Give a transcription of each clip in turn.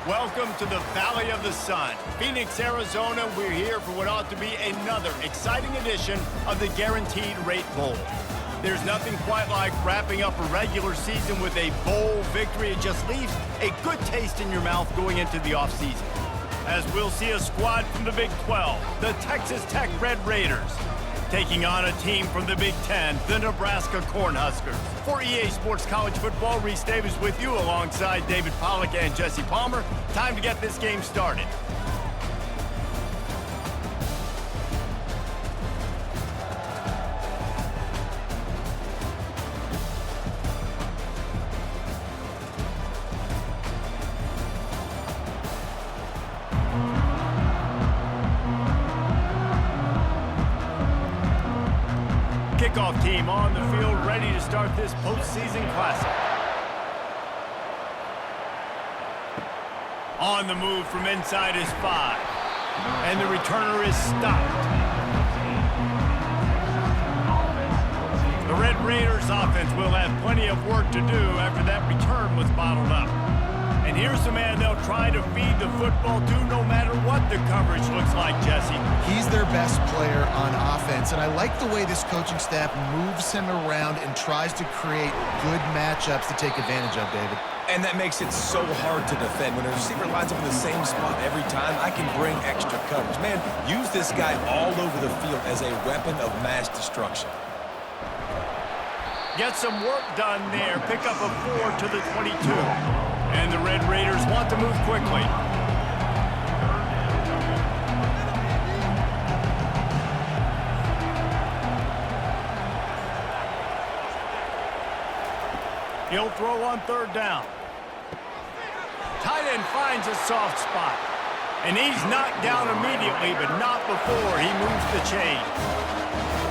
Welcome to the Valley of the Sun, Phoenix, Arizona. We're here for what ought to be another exciting edition of the Guaranteed Rate Bowl. There's nothing quite like wrapping up a regular season with a bowl victory. It just leaves a good taste in your mouth going into the offseason. As we'll see a squad from the Big 12, the Texas Tech Red Raiders, taking on a team from the Big 10, the Nebraska Cornhuskers. For EA Sports College Football, Reese Davis with you alongside David Pollack and Jesse Palmer. Time to get this game started. Kickoff team on the field, ready to start this postseason classic. On the move from inside his 5. And the returner is stopped. The Red Raiders offense will have plenty of work to do after that return was bottled up. And here's the man they'll try to feed the football to no matter what the coverage looks like, Jesse. He's their best player on offense, and I like the way this coaching staff moves him around and tries to create good matchups to take advantage of, David. And that makes it so hard to defend. When a receiver lines up in the same spot every time, I can bring extra coverage. Man, use this guy all over the field as a weapon of mass destruction. Get some work done there. Pick up a 4 to the 22. And the Red Raiders want to move quickly. He'll throw on 3rd down. Tight end finds a soft spot. And he's knocked down immediately, but not before he moves the chain.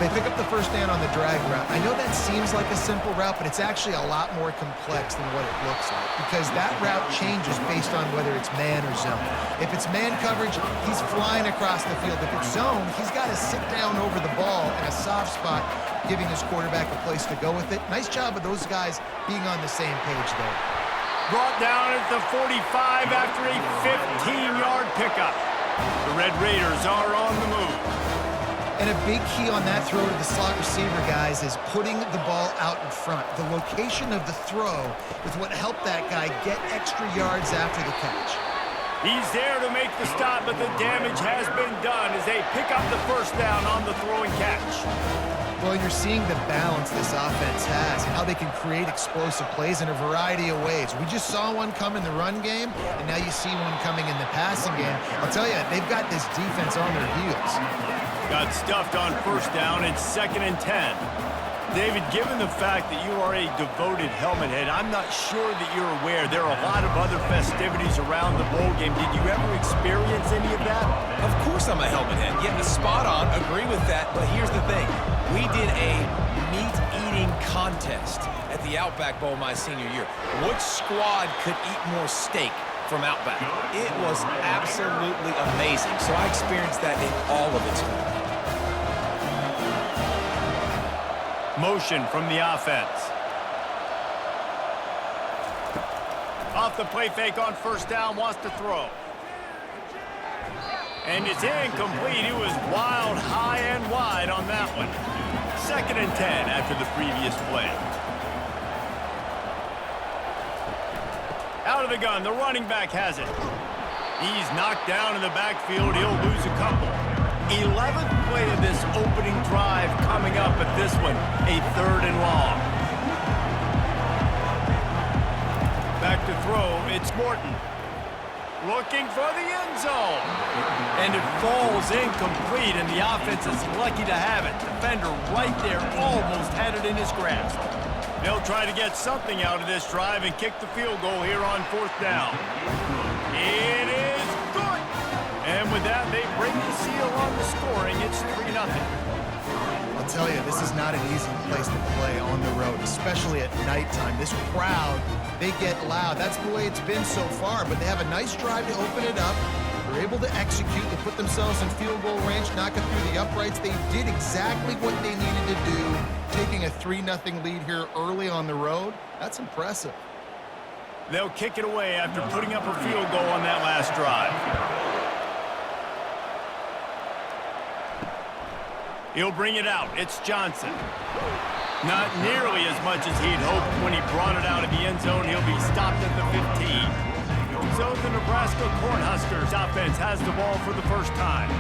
They pick up the 1st down on the drag route. I know that seems like a simple route, but it's actually a lot more complex than what it looks like because that route changes based on whether it's man or zone. If it's man coverage, he's flying across the field. If it's zone, he's got to sit down over the ball in a soft spot, giving his quarterback a place to go with it. Nice job of those guys being on the same page there. Brought down at the 45 after a 15-yard pickup. The Red Raiders are on the move. And a big key on that throw to the slot receiver, guys, is putting the ball out in front. The location of the throw is what helped that guy get extra yards after the catch. He's there to make the stop, but the damage has been done as they pick up the 1st down on the throw and catch. Well, you're seeing the balance this offense has and how they can create explosive plays in a variety of ways. We just saw one come in the run game, and now you see one coming in the passing game. I'll tell you, they've got this defense on their heels. Got stuffed on 1st down. It's 2nd and 10. David, given the fact that you are a devoted helmet head, I'm not sure that you're aware there are a lot of other festivities around the bowl game. Did you ever experience any of that? Of course I'm a helmet head. Yeah, spot on. Agree with that. But here's the thing. We did a meat-eating contest at the Outback Bowl my senior year. Which squad could eat more steak from Outback? It was absolutely amazing. So I experienced that in all of its glory. Motion from the offense. Off the play fake on 1st down, wants to throw. And it's incomplete. It was wild, high and wide on that one. 2nd and 10 after the previous play. Out of the gun, the running back has it. He's knocked down in the backfield. He'll lose a couple. 11th play of this opening drive coming up at this one, a 3rd and long. Back to throw, it's Morton. Looking for the end zone. And it falls incomplete, and the offense is lucky to have it. Defender right there almost had it in his grasp. They'll try to get something out of this drive and kick the field goal here on 4th down. It is good. And with that, they break the seal on the scoring. It's 3-0. I'll tell you, this is not an easy place to play on the road, especially at nighttime. This crowd, they get loud. That's the way it's been so far, but they have a nice drive to open it up. They're able to execute. They put themselves in field goal range, knock it through the uprights. They did exactly what they needed to do, taking a 3-0 lead here early on the road. That's impressive. They'll kick it away after putting up a field goal on that last drive. He'll bring it out. It's Johnson. Not nearly as much as he'd hoped when he brought it out of the end zone. He'll be stopped at the 15. So the Nebraska Cornhuskers offense has the ball for the first time.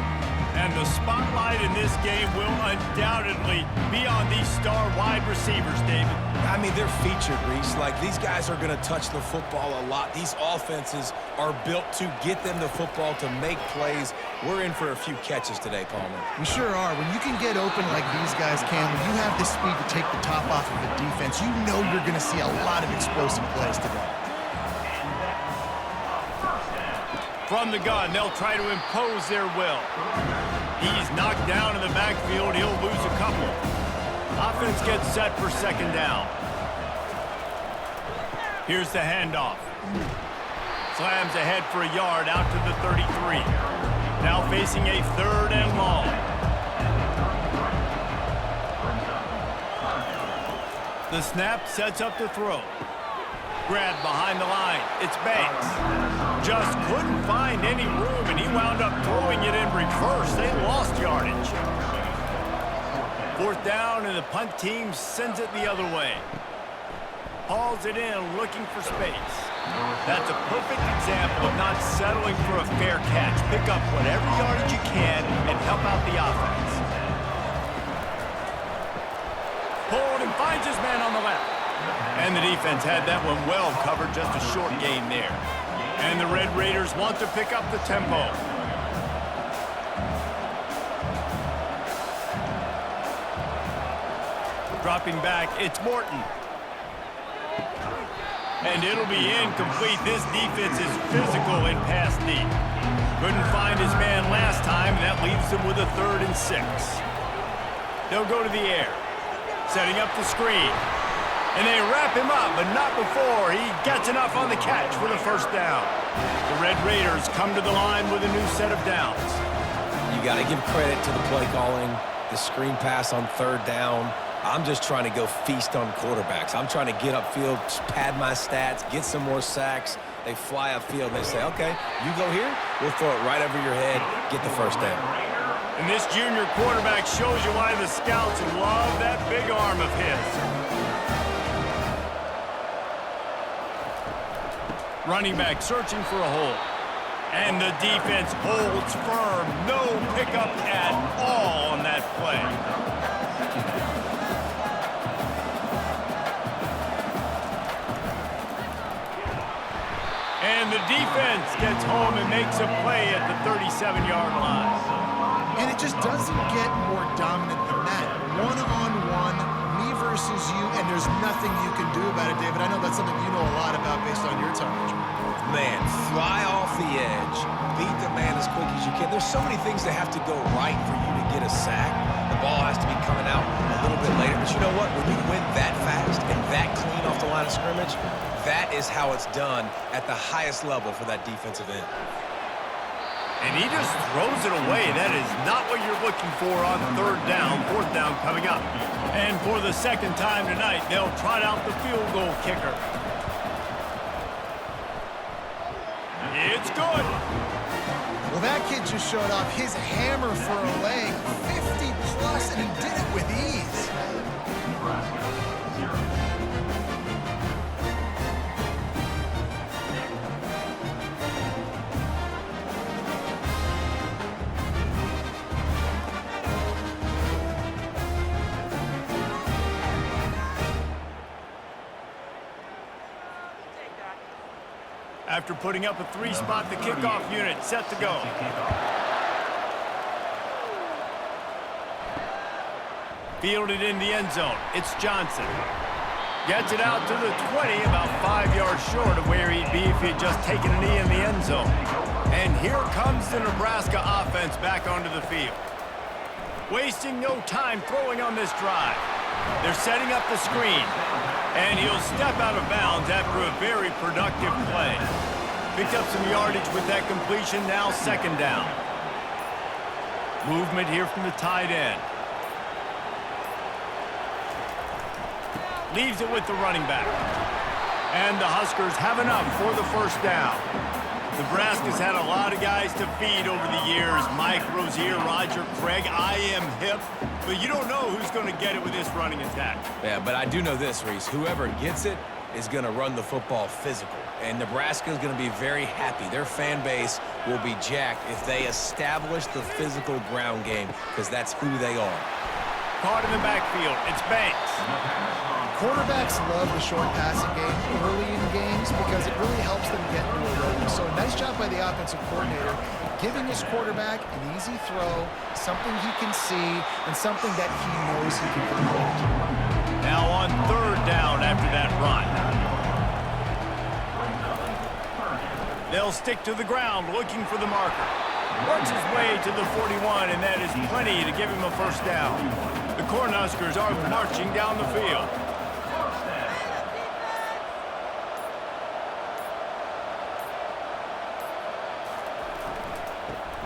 And the spotlight in this game will undoubtedly be on these star wide receivers, David. I mean, they're featured, Reese. Like, these guys are going to touch the football a lot. These offenses are built to get them the football, to make plays. We're in for a few catches today, Palmer. We sure are. When you can get open like these guys can, when you have the speed to take the top off of the defense, you know you're going to see a lot of explosive plays today. From the gun, they'll try to impose their will. He's knocked down in the backfield. He'll lose a couple. Offense gets set for second down. Here's the handoff. Slams ahead for a yard out to the 33. Now facing a 3rd and long. The snap sets up the throw. Grabbed behind the line. It's Banks. Just couldn't find any room, and he wound up throwing it in reverse. They lost yardage. 4th down, and the punt team sends it the other way. Hauls it in, looking for space. That's a perfect example of not settling for a fair catch. Pick up whatever yardage you can and help out the offense. Pulled and finds his man on the left. And the defense had that one well covered, just a short gain there. And the Red Raiders want to pick up the tempo. Dropping back, it's Morton. And it'll be incomplete. This defense is physical and pass deep. Couldn't find his man last time, and that leaves them with a 3rd and 6. They'll go to the air, setting up the screen. And they wrap him up, but not before he gets enough on the catch for the 1st down. The Red Raiders come to the line with a new set of downs. You got to give credit to the play calling, the screen pass on 3rd down. I'm just trying to go feast on quarterbacks. I'm trying to get upfield, pad my stats, get some more sacks. They fly upfield, and they say, okay, you go here, we'll throw it right over your head, get the 1st down. And this junior quarterback shows you why the scouts love that big arm of his. Running back searching for a hole. And the defense holds firm. No pickup at all on that play. And the defense gets home and makes a play at the 37-yard line. And it just doesn't get more dominant than that. One-on-one, me versus you, and there's nothing you can do about it, David. I know that's something you know a lot about based on your time. Man, fly off the edge, beat the man as quick as you can. There's so many things that have to go right for you to get a sack. The ball has to be coming out a little bit later. But you know what? When you win that fast and that clean off the line of scrimmage, that is how it's done at the highest level for that defensive end. And he just throws it away. That is not what you're looking for on 3rd down, 4th down coming up. And for the 2nd time tonight, they'll trot out the field goal kicker. It's good. Well, that kid just showed off his hammer for a leg, 50-plus, and he did it with ease. After putting up a 3-spot, the kickoff unit set to go. Fielded in the end zone. It's Johnson. Gets it out to the 20, about 5 yards short of where he'd be if he'd just taken a knee in the end zone. And here comes the Nebraska offense back onto the field. Wasting no time throwing on this drive. They're setting up the screen. And he'll step out of bounds after a very productive play. Picked up some yardage with that completion, now 2nd down. Movement here from the tight end. Leaves it with the running back. And the Huskers have enough for the first down. Nebraska's had a lot of guys to feed over the years. Mike Rozier, Roger Craig, I am hip. But you don't know who's going to get it with this running attack. Yeah, but I do know this, Reese. Whoever gets it is going to run the football physical. And Nebraska is going to be very happy. Their fan base will be jacked if they establish the physical ground game, because that's who they are. Caught in the backfield. It's Banks. Quarterbacks love the short passing game early in games because it really helps them get into a rhythm. So a nice job by the offensive coordinator, giving his quarterback an easy throw, something he can see, and something that he knows he can complete. Now on third down after that run. They'll stick to the ground looking for the marker. Works his way to the 41, and that is plenty to give him a first down. The Cornhuskers are marching down the field.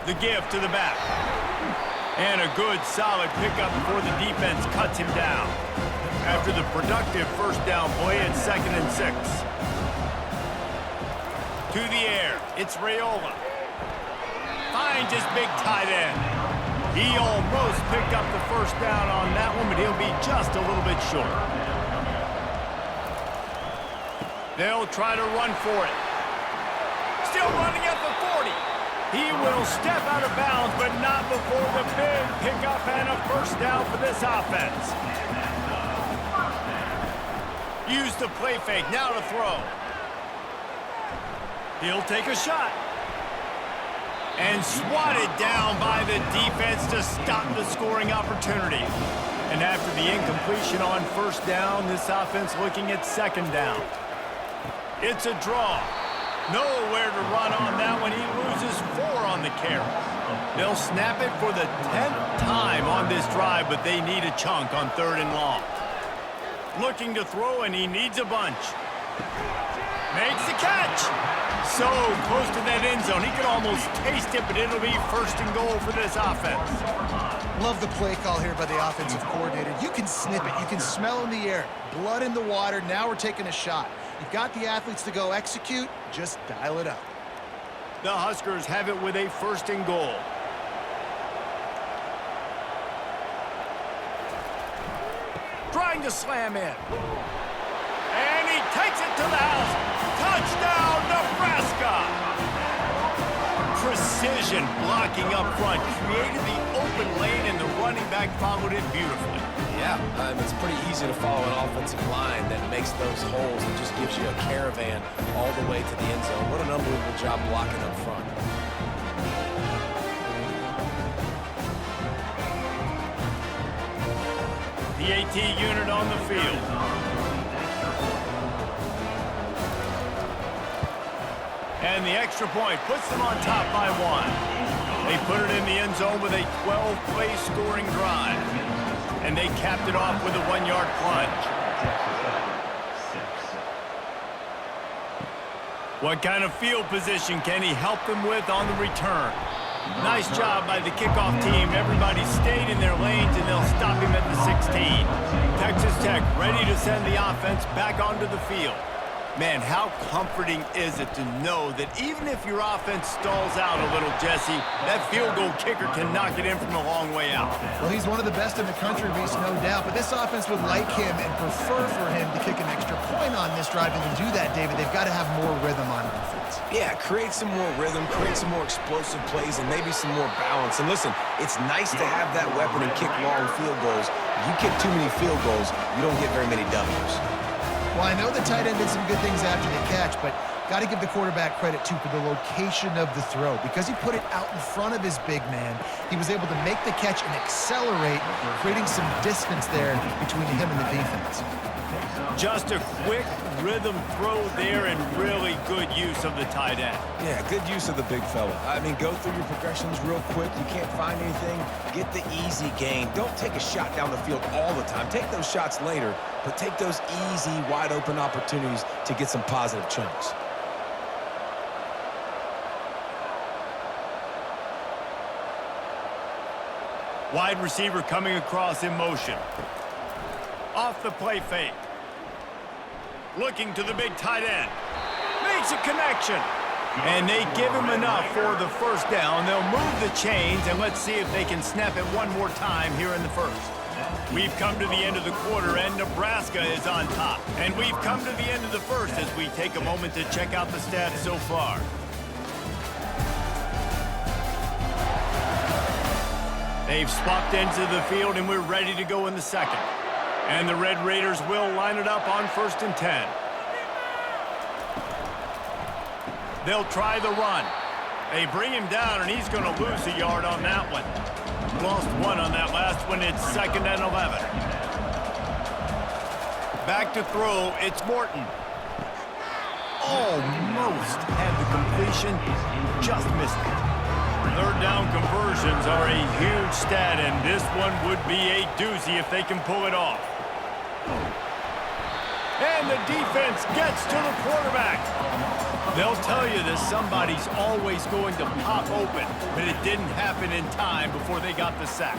The give to the back. And a good, solid pickup before the defense cuts him down. After the productive first down play, it's 2nd and 6. To the air, it's Raiola. Finds his big tight end. He almost picked up the first down on that one, but he'll be just a little bit short. They'll try to run for it. Still running at the 40. He will step out of bounds, but not before the big pickup and a first down for this offense. Use the play fake, now to throw. He'll take a shot. And swatted down by the defense to stop the scoring opportunity. And after the incompletion on first down, this offense looking at 2nd down. It's a draw. Nowhere to run on that one. He loses 4 on the carry. They'll snap it for the 10th time on this drive, but they need a chunk on 3rd and long. Looking to throw, and he needs a bunch. Makes the catch. So close to that end zone. He could almost taste it, but it'll be 1st and goal for this offense. Love the play call here by the offensive coordinator. You can snip it. You can smell in the air. Blood in the water. Now we're taking a shot. You've got the athletes to go execute. Just dial it up. The Huskers have it with a 1st and goal. Trying to slam in. And he takes it to the house. Touchdown, Nebraska! Precision blocking up front. Created the open lane, and the running back followed it beautifully. Yeah, it's pretty easy to follow an offensive line that makes those holes and just gives you a caravan all the way to the end zone. What an unbelievable job blocking up front. The AT unit on the field. And the extra point puts them on top by 1. They put it in the end zone with a 12-play scoring drive. And they capped it off with a 1-yard plunge. What kind of field position can he help them with on the return? Nice job by the kickoff team. Everybody stayed in their lanes, and they'll stop him at the 16. Texas Tech ready to send the offense back onto the field. Man, how comforting is it to know that even if your offense stalls out a little, Jesse, that field goal kicker can knock it in from a long way out. Well, he's one of the best in the country, Reese, no doubt. But this offense would like him and prefer for him to kick an extra point on this drive. And to do that, David, they've got to have more rhythm on offense. Yeah, create some more rhythm, create some more explosive plays, and maybe some more balance. And listen, it's nice to have that weapon and kick long field goals. You kick too many field goals, you don't get very many W's. Well, I know the tight end did some good things after the catch, but got to give the quarterback credit, too, for the location of the throw. Because he put it out in front of his big man, he was able to make the catch and accelerate, creating some distance there between him and the defense. Just a quick rhythm throw there and really good use of the tight end. Yeah, good use of the big fella. I mean, go through your progressions real quick. You can't find anything. Get the easy gain. Don't take a shot down the field all the time. Take those shots later, but take those easy, wide-open opportunities to get some positive chunks. Wide receiver coming across in motion. Off the play fake. Looking to the big tight end. Makes a connection. And they give him enough for the first down. They'll move the chains, and let's see if they can snap it one more time here in the first. We've come to the end of the quarter, and Nebraska is on top. And we've come to the end of the first as we take a moment to check out the stats so far. They've swapped into the field, and we're ready to go in the second. And the Red Raiders will line it up on 1st and 10. They'll try the run. They bring him down, and he's going to lose a yard on that one. Lost one on that last one. It's 2nd and 11. Back to throw. It's Morton. Almost had the completion. Just missed it. 3rd down conversions are a huge stat, and this one would be a doozy if they can pull it off. And the defense gets to the quarterback. They'll tell you that somebody's always going to pop open, but it didn't happen in time before they got the sack.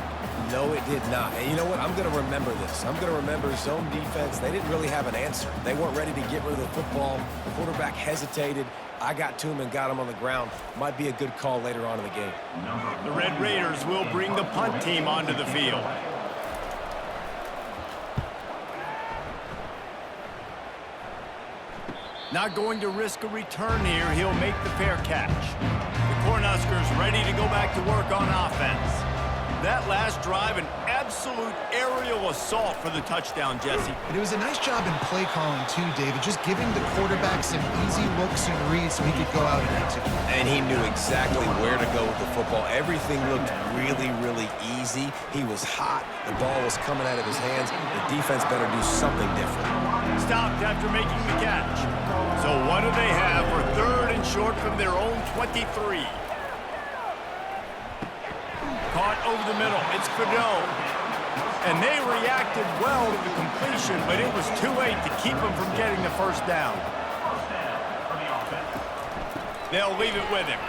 No, it did not. And you know what? I'm going to remember this. I'm going to remember zone defense. They didn't really have an answer. They weren't ready to get rid of the football. The quarterback hesitated. I got to him and got him on the ground. Might be a good call later on in the game. The Red Raiders will bring the punt team onto the field. Not going to risk a return here. He'll make the fair catch. The Cornhuskers ready to go back to work on offense. That last drive, an absolute aerial assault for the touchdown, Jesse. And it was a nice job in play calling, too, David, just giving the quarterback some easy looks and reads so he could go out and execute. And he knew exactly where to go with the football. Everything looked really, really easy. He was hot. The ball was coming out of his hands. The defense better do something different. Stopped after making the catch. So what do they have for 3rd and short from their own 23? Caught over the middle. It's Fedot. And they reacted well to the completion, but it was too late to keep them from getting the first down. They'll leave it with him.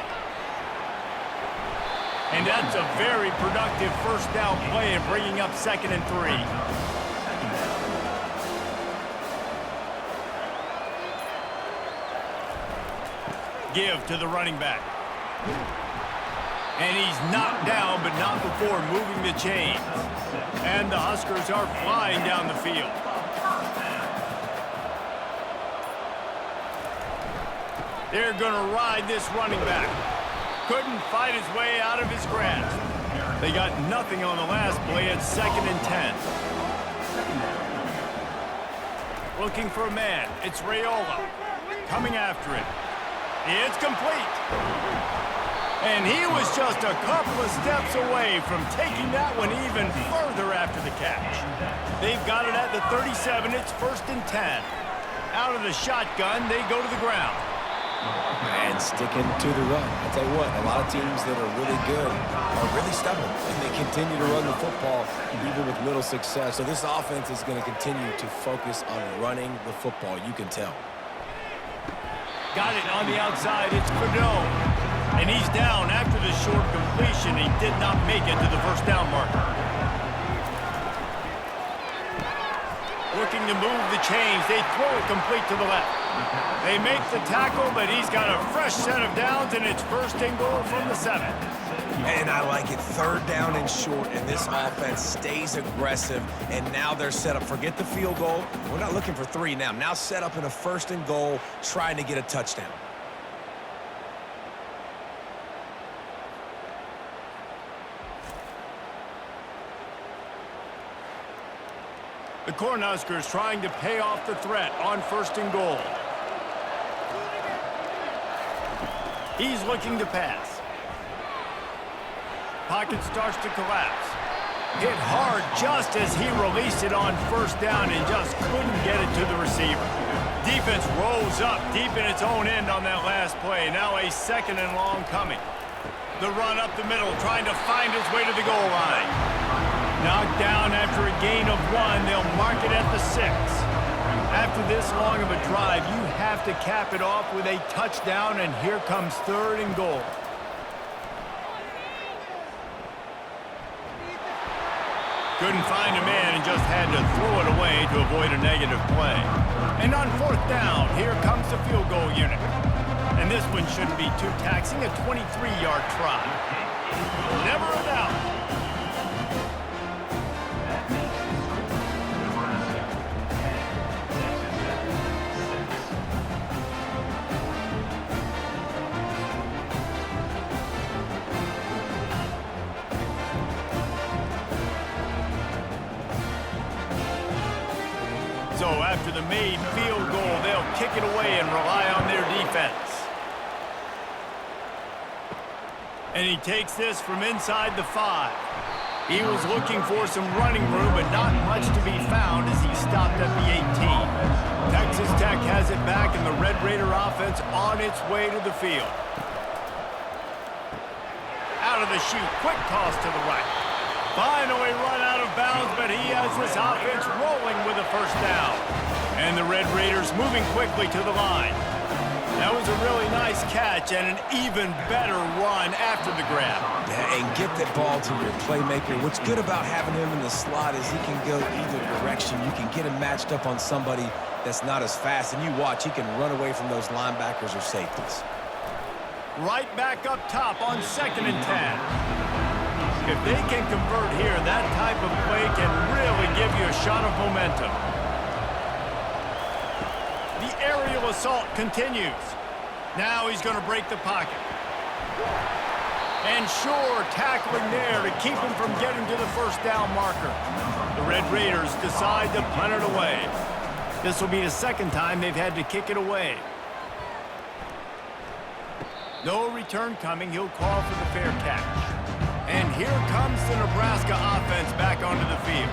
And that's a very productive first down play and bringing up 2nd and 3. Give to the running back. And he's knocked down, but not before moving the chains. And the Huskers are flying down the field. They're going to ride this running back. Couldn't fight his way out of his grasp. They got nothing on the last play at 2nd and 10. Looking for a man. It's Raiola. Coming after it. It's complete. And he was just a couple of steps away from taking that one even further after the catch. They've got it at the 37. It's 1st and 10. Out of the shotgun, they go to the ground. And sticking to the run. I'll tell you what, a lot of teams that are really good are really stubborn, and they continue to run the football even with little success. So this offense is going to continue to focus on running the football. You can tell. Got it on the outside. It's Fedot. And he's down after the short completion. He did not make it to the first down marker. Looking to move the chains. They throw it complete to the left. They make the tackle, but he's got a fresh set of downs, and it's 1st and goal from the 7. And I like it. 3rd down and short, and this offense stays aggressive, and now they're set up. Forget the field goal. We're not looking for 3 now. Now set up in a 1st and goal, trying to get a touchdown. The Cornhuskers trying to pay off the threat on 1st and goal. He's looking to pass. Pocket starts to collapse. Hit hard just as he released it on 1st down and just couldn't get it to the receiver. Defense rolls up deep in its own end on that last play. Now a 2nd and long coming. The run up the middle, trying to find his way to the goal line. Knocked down after a gain of 1. They'll mark it at the 6. After this long of a drive, you have to cap it off with a touchdown, and here comes 3rd and goal. Couldn't find a man and just had to throw it away to avoid a negative play. And on 4th down, here comes the field goal unit. And this one shouldn't be too taxing, a 23-yard try. Never a doubt. So after the made field goal, they'll kick it away and rely on their defense. And he takes this from inside the 5. He was looking for some running room, but not much to be found as he stopped at the 18. Texas Tech has it back, and the Red Raider offense on its way to the field. Out of the chute, quick toss to the right. Finally run out of bounds, but he has this offense rolling with a first down. And the Red Raiders moving quickly to the line. That was a really nice catch and an even better run after the grab. Yeah, and get that ball to your playmaker. What's good about having him in the slot is he can go either direction. You can get him matched up on somebody that's not as fast, and you watch, he can run away from those linebackers or safeties. Right back up top on 2nd and 10. If they can convert here, that type of play can really give you a shot of momentum. The aerial assault continues. Now he's going to break the pocket. And sure, tackling there to keep him from getting to the first down marker. The Red Raiders decide to punt it away. This will be the second time they've had to kick it away. No return coming. He'll call for the fair catch. And here comes the Nebraska offense back onto the field.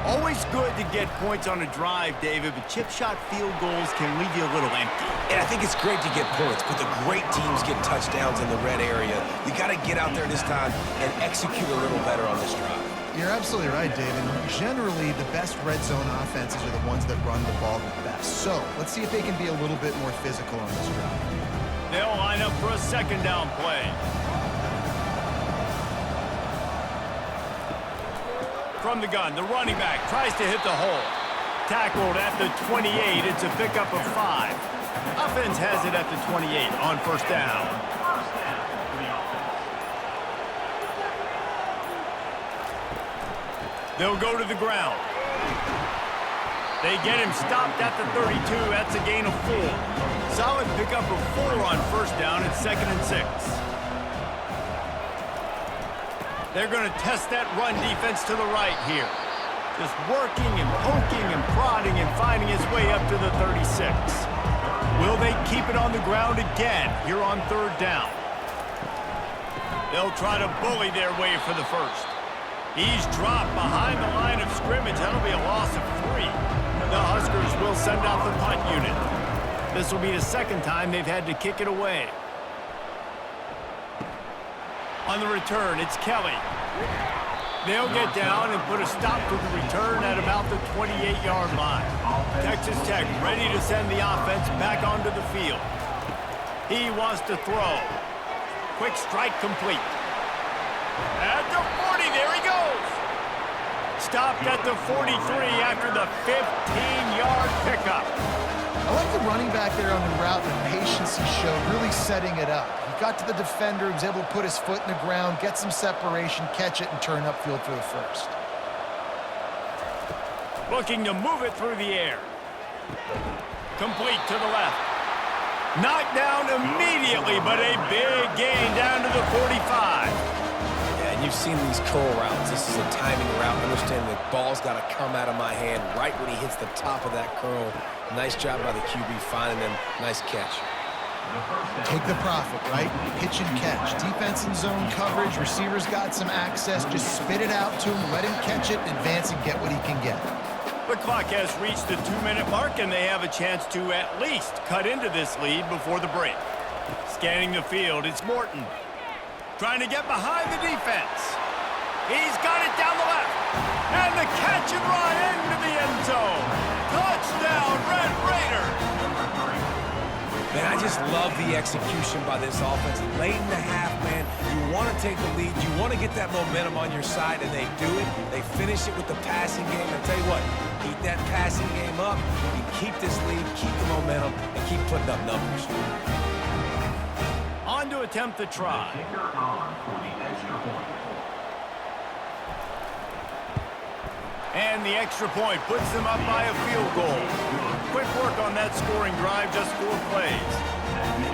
Always good to get points on a drive, David, but chip shot field goals can leave you a little empty. And I think it's great to get points, but the great teams get touchdowns in the red area. You got to get out there this time and execute a little better on this drive. You're absolutely right, David. Generally, the best red zone offenses are the ones that run the ball the best. So let's see if they can be a little bit more physical on this drive. They'll line up for a 2nd down play. From the gun, the running back tries to hit the hole. Tackled at the 28. It's a pickup of 5. Offense has it at the 28 on 1st down. They'll go to the ground. They get him stopped at the 32. That's a gain of 4. Solid pickup of 4 on 1st down. It's 2nd and 6. They're going to test that run defense to the right here. Just working and poking and prodding and finding his way up to the 36. Will they keep it on the ground again here on 3rd down? They'll try to bully their way for the first. He's dropped behind the line of scrimmage. That'll be a loss of 3. The Huskers will send out the punt unit. This will be the second time they've had to kick it away. On the return, it's Kelly. They'll get down and put a stop to the return at about the 28-yard line. Texas Tech ready to send the offense back onto the field. He wants to throw. Quick strike complete. At the 40, there he goes. Stopped at the 43 after the 15-yard pickup. I like the running back there on the route and the patience he showed, really setting it up. He got to the defender, he was able to put his foot in the ground, get some separation, catch it, and turn upfield for the first. Looking to move it through the air. Complete to the left. Knocked down immediately, but a big gain down to the 45. And you've seen these curl routes. This is a timing route. Understand the ball's got to come out of my hand right when he hits the top of that curl. Nice job by the QB finding them. Nice catch. Take the profit, right? Pitch and catch. Defense and zone coverage. Receivers got some access. Just spit it out to him. Let him catch it, advance, and get what he can get. The clock has reached the 2-minute mark, and they have a chance to at least cut into this lead before the break. Scanning the field, it's Morton. Trying to get behind the defense. He's got it down the left. And the catch and run into the end zone. Touchdown, Red Raiders. Man, I I just love the execution by this offense. Late in the half, man, you want to take the lead. You want to get that momentum on your side, and they do it. They finish it with the passing game. I'll tell you what, keep that passing game up. You keep this lead, keep the momentum, and keep putting up numbers. On to attempt the try. And the extra point puts them up by a field goal. Quick work on that scoring drive, just 4 plays.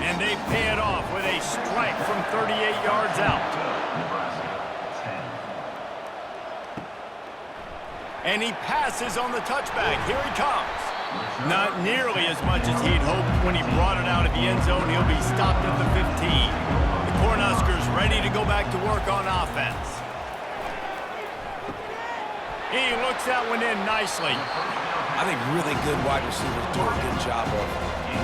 And they pay it off with a strike from 38 yards out. And he passes on the touchback. Here he comes. Not nearly as much as he'd hoped when he brought it out of the end zone. He'll be stopped at the 15. The Cornhuskers ready to go back to work on offense. He looks that one in nicely. I think really good wide receivers do a good job of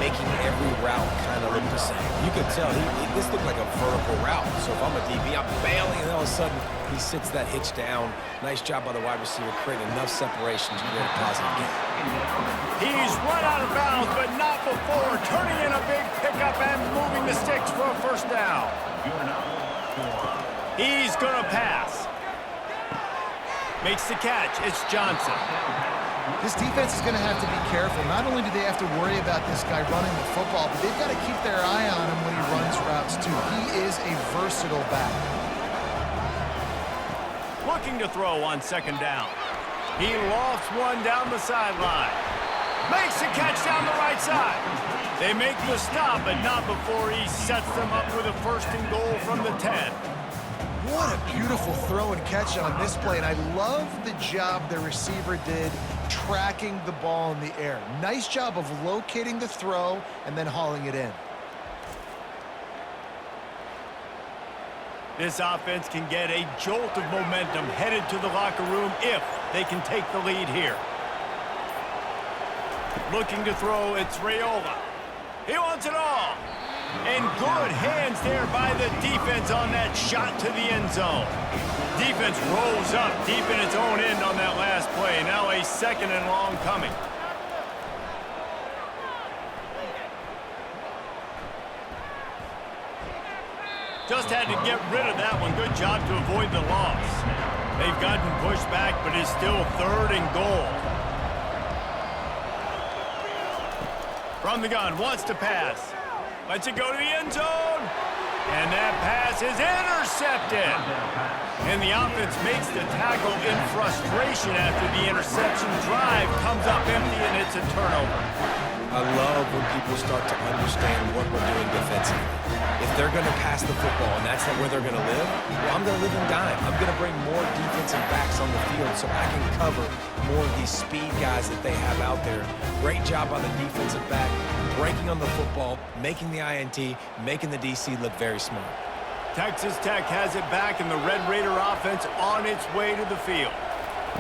making every route kind of look the same. You could tell this looked like a vertical route. So if I'm a DB, I'm bailing, and all of a sudden he sits that hitch down. Nice job by the wide receiver, creating enough separation to create a positive game. He's run out of bounds, but not before. Turning in a big pickup and moving the sticks for a first down. He's going to pass. Makes the catch. It's Johnson. This defense is going to have to be careful. Not only do they have to worry about this guy running the football, but they've got to keep their eye on him when he runs routes, too. He is a versatile back. Looking to throw on second down. He lofts one down the sideline. Makes the catch down the right side. They make the stop, but not before he sets them up with a first and goal from the 10. What a beautiful throw and catch on this play, and I love the job the receiver did tracking the ball in the air. Nice job of locating the throw and then hauling it in. This offense can get a jolt of momentum headed to the locker room if they can take the lead here. Looking to throw, it's Raiola. He wants it all. And good hands there by the defense on that shot to the end zone. Defense rolls up deep in its own end on that last play. Now a second and long coming. Just had to get rid of that one. Good job to avoid the loss. They've gotten pushed back, but it's still third and goal. From the gun, wants to pass. Lets it go to the end zone. And that pass is intercepted. And the offense makes the tackle in frustration after the interception. Drive comes up empty, and it's a turnover. I love when people start to understand what we're doing defensively. If they're going to pass the football and that's not where they're going to live, well, I'm going to live and dime. I'm going to bring more defensive backs on the field so I can cover more of these speed guys that they have out there. Great job on the defensive back, breaking on the football, making the INT, making the DC look very smart. Texas Tech has it back, and the Red Raider offense on its way to the field.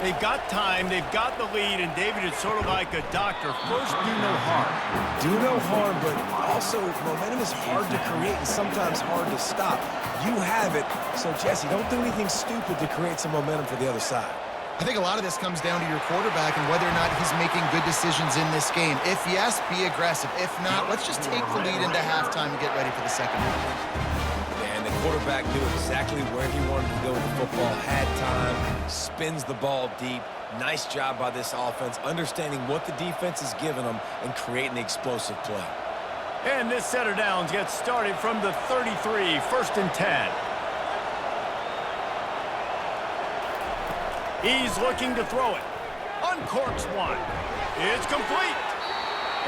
They've got time, they've got the lead, and David, it's sort of like a doctor. First, do no harm. Do no harm, but also momentum is hard to create and sometimes hard to stop. You have it, so Jesse, don't do anything stupid to create some momentum for the other side. I think a lot of this comes down to your quarterback and whether or not he's making good decisions in this game. If yes, be aggressive. If not, let's just take the lead into halftime and get ready for the second half. And the quarterback knew exactly where he wanted to go with the football, had time, spins the ball deep. Nice job by this offense, understanding what the defense is giving them and creating the explosive play. And this set of downs gets started from the 33, first and 10. He's looking to throw it. Uncorks one. It's complete.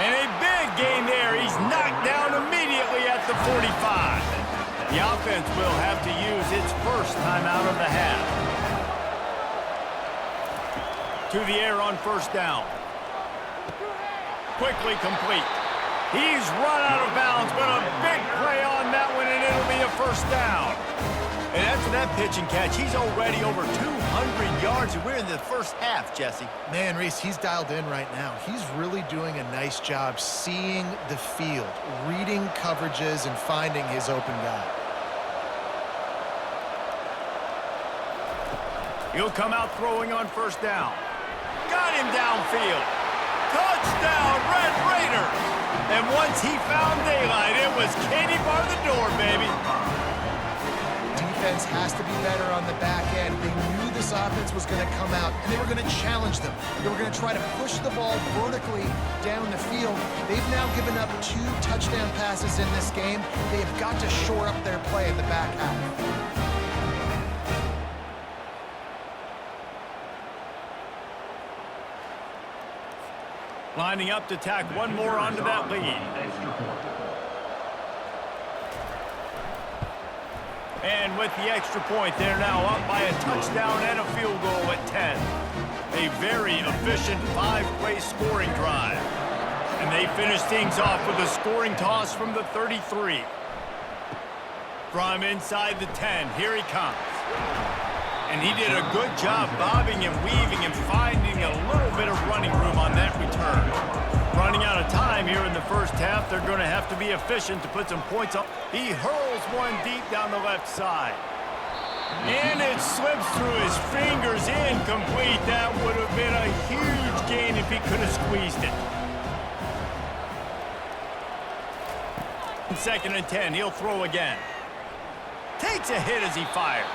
And a big gain there. He's knocked down immediately at the 45. The offense will have to use its first timeout of the half. To the air on first down. Quickly complete. He's run out of bounds, but a big play on that one, and it'll be a first down. And after that pitch and catch, he's already over 200 yards, and we're in the first half, Jesse. Man, Reese, he's dialed in right now. He's really doing a nice job seeing the field, reading coverages, and finding his open guy. He'll come out throwing on first down. Got him downfield. Touchdown, Red Raiders! And once he found daylight, it was Katie bar the door, baby. Defense has to be better on the back end. They knew this offense was going to come out, and they were going to challenge them. They were going to try to push the ball vertically down the field. They've now given up 2 touchdown passes in this game. They have got to shore up their play in the back half. Lining up to tack one more onto that lead. And with the extra point, they're now up by a touchdown and a field goal at 10. A very efficient 5-play scoring drive. And they finish things off with a scoring toss from the 33. From inside the 10, here he comes. And he did a good job bobbing and weaving and finding a little bit of running room on that return. Running out of time here in the first half, they're going to have to be efficient to put some points up. He hurls one deep down the left side. And it slips through his fingers, incomplete. That would have been a huge gain if he could have squeezed it. 2nd and 10, he'll throw again. Takes a hit as he fires.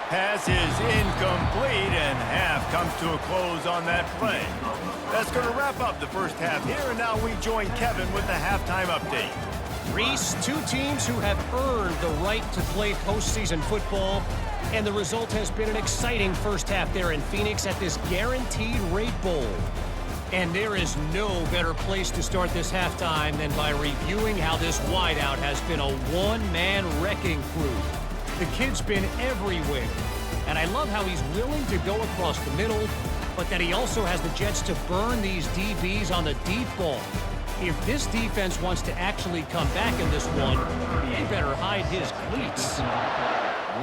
Pass is incomplete, and half comes to a close on that play. That's going to wrap up the first half here, and now we join Kevin with the halftime update. Reese, 2 teams who have earned the right to play postseason football, and the result has been an exciting first half there in Phoenix at this Guaranteed Rate Bowl. And there is no better place to start this halftime than by reviewing how this wideout has been a one-man wrecking crew. The kid's been everywhere, and I love how he's willing to go across the middle, but that he also has the jets to burn these DBs on the deep ball. If this defense wants to actually come back in this one, he better hide his cleats.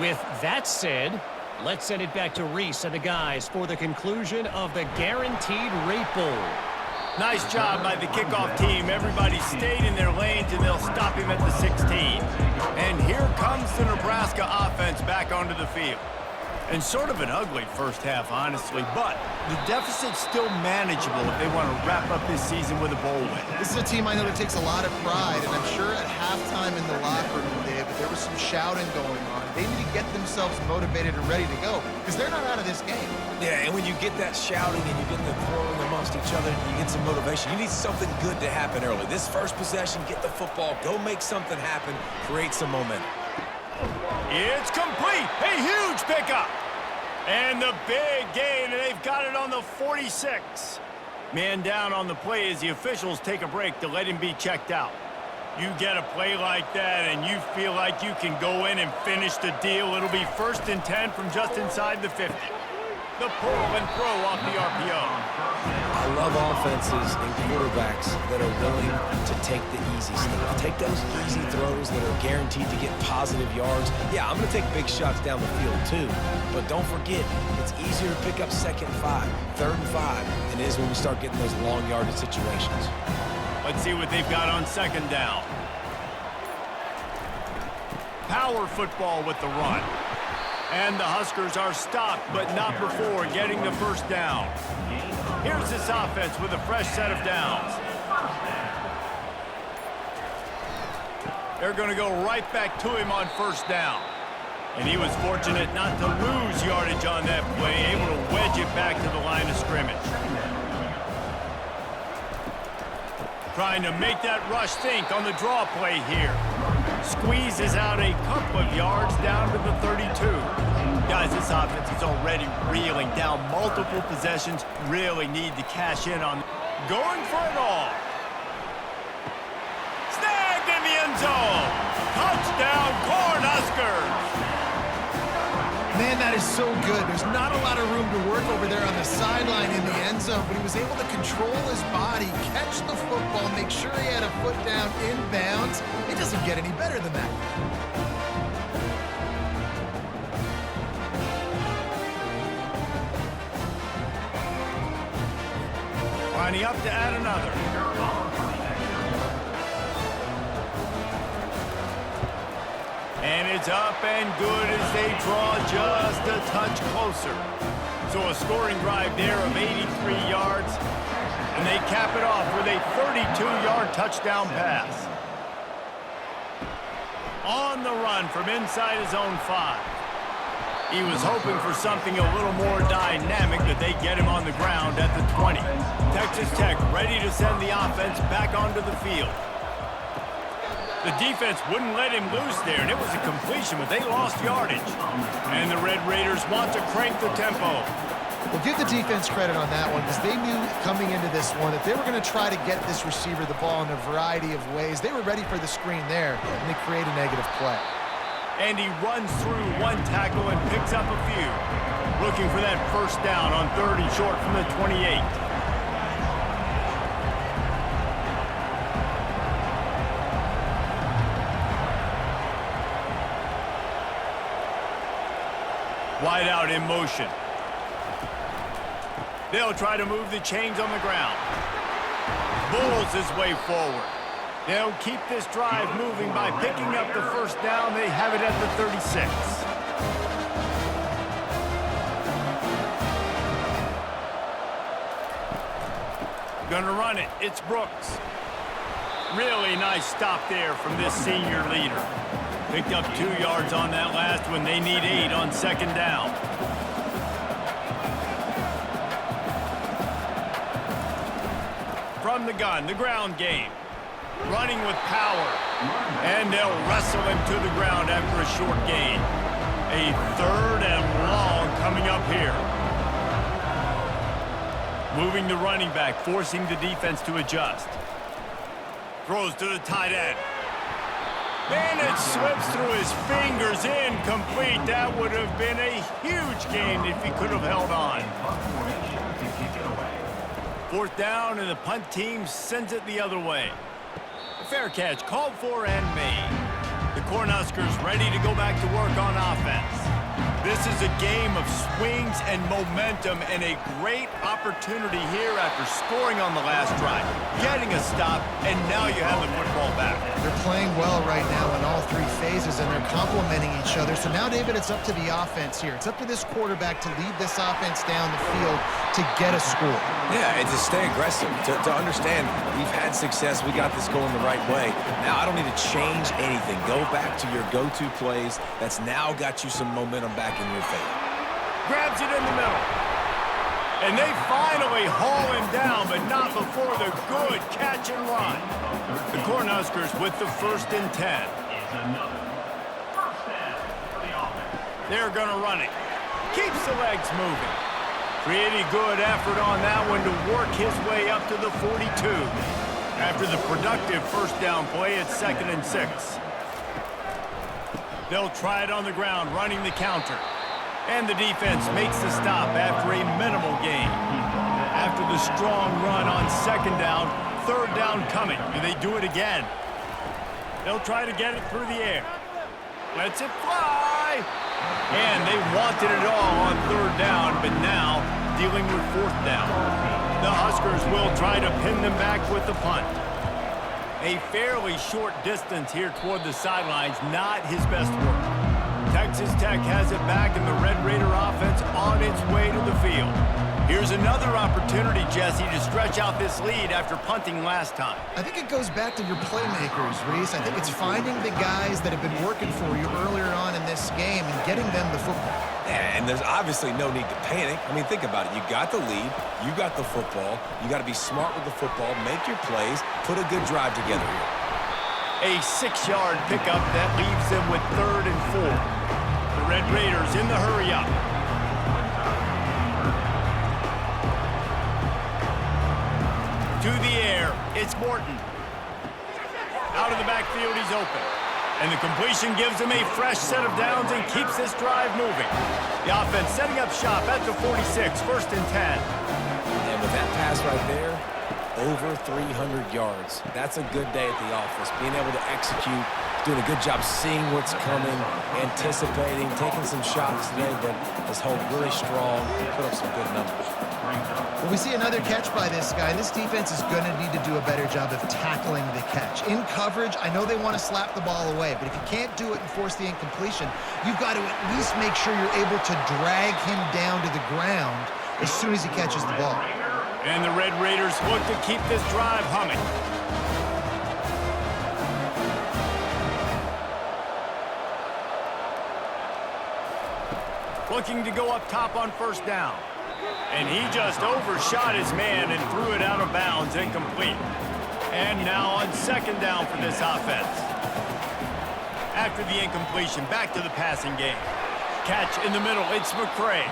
With that said, let's send it back to Reese and the guys for the conclusion of the Guaranteed Rate Bowl. Nice job by the kickoff team. Everybody stayed in their lanes, and they'll stop him at the 16. And here comes the Nebraska offense back onto the field. And sort of an ugly first half, honestly, but the deficit's still manageable if they want to wrap up this season with a bowl win. This is a team I know that takes a lot of pride, and I'm sure at halftime in the locker room, David, there was some shouting going on. They need to get themselves motivated and ready to go, because they're not out of this game. Yeah, and when you get that shouting and you get the throwing amongst each other, you get some motivation. You need something good to happen early. This first possession, get the football, go make something happen, create some momentum. It's complete. A huge pickup. And the big gain, and they've got it on the 46. Man down on the play as the officials take a break to let him be checked out. You get a play like that, and you feel like you can go in and finish the deal. It'll be 1st and 10 from just inside the 50. The pull and throw off the RPO. I love offenses and quarterbacks that are willing to take the easy stuff. Take those easy throws that are guaranteed to get positive yards. Yeah, I'm going to take big shots down the field too, but don't forget, it's easier to pick up 2nd and 5, 3rd and 5 than it is when we start getting those long yardage situations. Let's see what they've got on 2nd down. Power football with the run. And the Huskers are stopped, but not before getting the first down. Here's this offense with a fresh set of downs. They're going to go right back to him on 1st down. And he was fortunate not to lose yardage on that play, able to wedge it back to the line of scrimmage. Trying to make that rush think on the draw play here. Squeezes out a couple of yards down to the 32. Guys, this offense is already reeling down multiple possessions. Really need to cash in on going for it all. Snagged in the end zone. Touchdown, Cornhuskers. Man, that is so good. There's not a lot of room to work over there on the sideline in the end zone, but he was able to control his body, catch the football, make sure he had a foot down inbounds. It doesn't get any better than that. Lining up to add another. And it's up and good as they draw just a touch closer. So a scoring drive there of 83 yards. And they cap it off with a 32-yard touchdown pass. On the run from inside his own 5. He was hoping for something a little more dynamic, but they get him on the ground at the 20. Texas Tech ready to send the offense back onto the field. The defense wouldn't let him loose there, and it was a completion, but they lost yardage. And the Red Raiders want to crank the tempo. Well, give the defense credit on that one because they knew coming into this one that they were going to try to get this receiver the ball in a variety of ways. They were ready for the screen there, and they create a negative play. And he runs through one tackle and picks up a few. Looking for that first down on 3rd and short from the 28. Wide out in motion. They'll try to move the chains on the ground. Bulls his way forward. They'll keep this drive moving by picking up the first down. They have it at the 36. Gonna run it. It's Brooks. Really nice stop there from this senior leader. Picked up 2 yards on that last one. They need 8 on 2nd down. From the gun, the ground game. Running with power. And they'll wrestle him to the ground after a short gain. A 3rd and long coming up here. Moving the running back, forcing the defense to adjust. Throws to the tight end. And it slips through his fingers, incomplete. That would have been a huge gain if he could have held on. 4th down, and the punt team sends it the other way. A fair catch called for and made. The Cornhuskers ready to go back to work on offense. This is a game of swings and momentum and a great opportunity here after scoring on the last drive, getting a stop, and now you have the football back. They're playing well right now in all 3 phases, and they're complementing each other. So now, David, it's up to the offense here. It's up to this quarterback to lead this offense down the field to get a score. Yeah, and to stay aggressive, to understand we've had success, we got this going the right way. Now I don't need to change anything. Go back to your go-to plays. That's now got you some momentum back in your favor. Grabs it in the middle. And they finally haul him down, but not before the good catch and run. The Cornhuskers with the 1st and 10. They're going to run it. Keeps the legs moving. Pretty good effort on that one to work his way up to the 42. After the productive first down play, it's 2nd and 6. They'll try it on the ground, running the counter. And the defense makes the stop after a minimal gain. After the strong run on 2nd down, 3rd down coming. Do they do it again? They'll try to get it through the air. Lets it fly. And they wanted it all on 3rd down, but now dealing with 4th down. The Huskers will try to pin them back with the punt. A fairly short distance here toward the sidelines, not his best work. Texas Tech has it back, and the Red Raider offense on its way to the field. Here's another opportunity, Jesse, to stretch out this lead after punting last time. I think it goes back to your playmakers, Reese. I think it's finding the guys that have been working for you earlier on in this game and getting them the football. Yeah, and there's obviously no need to panic. I mean, think about it. You got the lead. You got the football. You got to be smart with the football, make your plays, put a good drive together here. A 6-yard pickup that leaves them with 3rd and 4. The Red Raiders in the hurry-up. To the air, it's Morton. Out of the backfield, he's open. And the completion gives him a fresh set of downs and keeps this drive moving. The offense setting up shop at the 46, 1st and 10. And with that pass right there, over 300 yards. That's a good day at the office. Being able to execute, doing a good job seeing what's coming, anticipating, taking some shots today, but has held really strong, put up some good numbers. Well, we see another catch by this guy. This defense is going to need to do a better job of tackling the catch. In coverage, I know they want to slap the ball away, but if you can't do it and force the incompletion, you've got to at least make sure you're able to drag him down to the ground as soon as he catches the ball. And the Red Raiders look to keep this drive humming. Looking to go up top on first down. And he just overshot his man and threw it out of bounds, incomplete. And now on second down for this offense. After the incompletion, back to the passing game. Catch in the middle, it's McCray.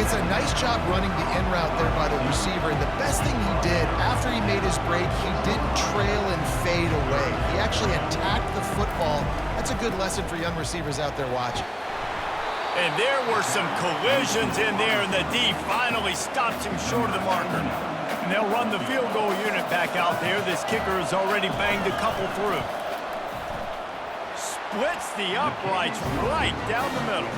It's a nice job running the in route there by the receiver. And the best thing he did after he made his break, he didn't trail and fade away. He actually attacked the football. That's a good lesson for young receivers out there watching. And there were some collisions in there, and the D finally stops him short of the marker. And they'll run the field goal unit back out there. This kicker has already banged a couple through. Splits the uprights right down the middle.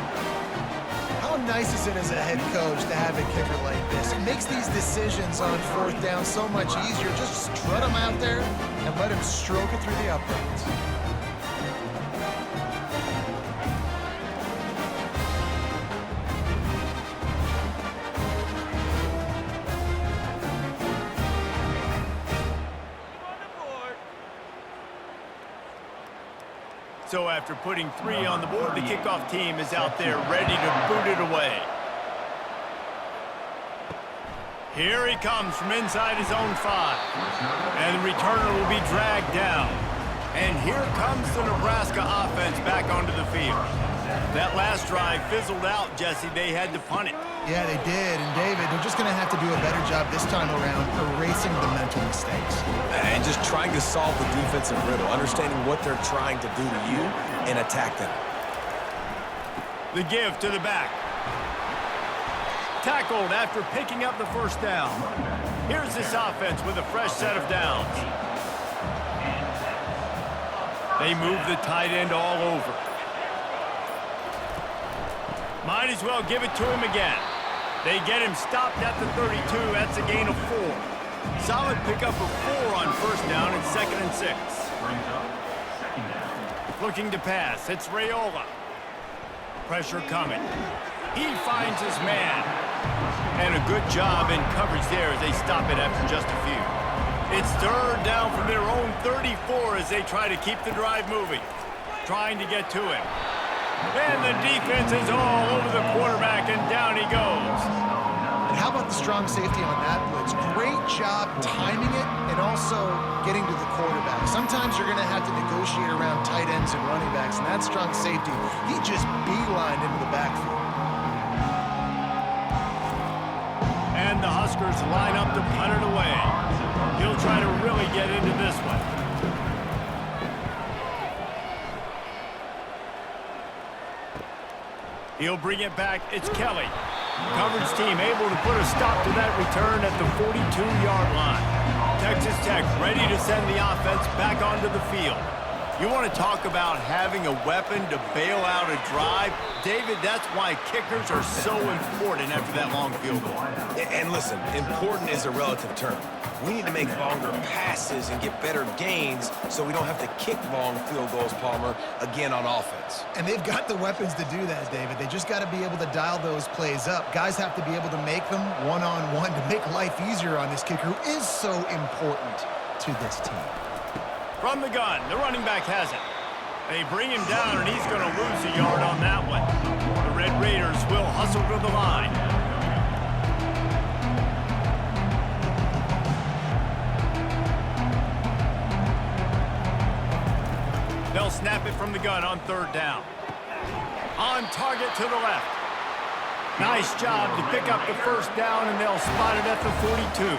How nice is it as a head coach to have a kicker like this? It makes these decisions on fourth down so much easier. Just strut him out there and let him stroke it through the uprights. So after putting 3 on the board, the kickoff team is out there ready to boot it away. Here he comes from inside his own 5. And the returner will be dragged down. And here comes the Nebraska offense back onto the field. That last drive fizzled out, Jesse. They had to punt it. Yeah, they did. And David, they're just going to have to do a better job this time around erasing the mental mistakes. And just trying to solve the defensive riddle, understanding what they're trying to do to you and attack them. The give to the back. Tackled after picking up the first down. Here's this offense with a fresh set of downs. They move the tight end all over. Might as well give it to him again. They get him stopped at the 32. That's a gain of 4. Solid pickup of 4 on first down and 2nd and 6. Looking to pass. It's Raiola. Pressure coming. He finds his man. And a good job in coverage there as they stop it after just a few. It's third down from their own 34 as they try to keep the drive moving. Trying to get to him. And the defense is all over the quarterback, and down he goes. And how about the strong safety on that blitz? Great job timing it and also getting to the quarterback. Sometimes you're going to have to negotiate around tight ends and running backs, and that strong safety, he just beelined into the backfield. And the Huskers line up to punt it away. He'll try to really get into this one. He'll bring it back. It's Kelly. Coverage team able to put a stop to that return at the 42-yard line. Texas Tech ready to send the offense back onto the field. You want to talk about having a weapon to bail out a drive? David, that's why kickers are so important after that long field goal. And listen, important is a relative term. We need to make longer passes and get better gains so we don't have to kick long field goals, Palmer, again on offense. And they've got the weapons to do that, David. They just got to be able to dial those plays up. Guys have to be able to make them one-on-one to make life easier on this kicker who is so important to this team. From the gun, the running back has it. They bring him down, and he's going to lose a yard on that one. The Red Raiders will hustle to the line. They'll snap it from the gun on third down. On target to the left. Nice job to pick up the first down, and they'll spot it at the 42.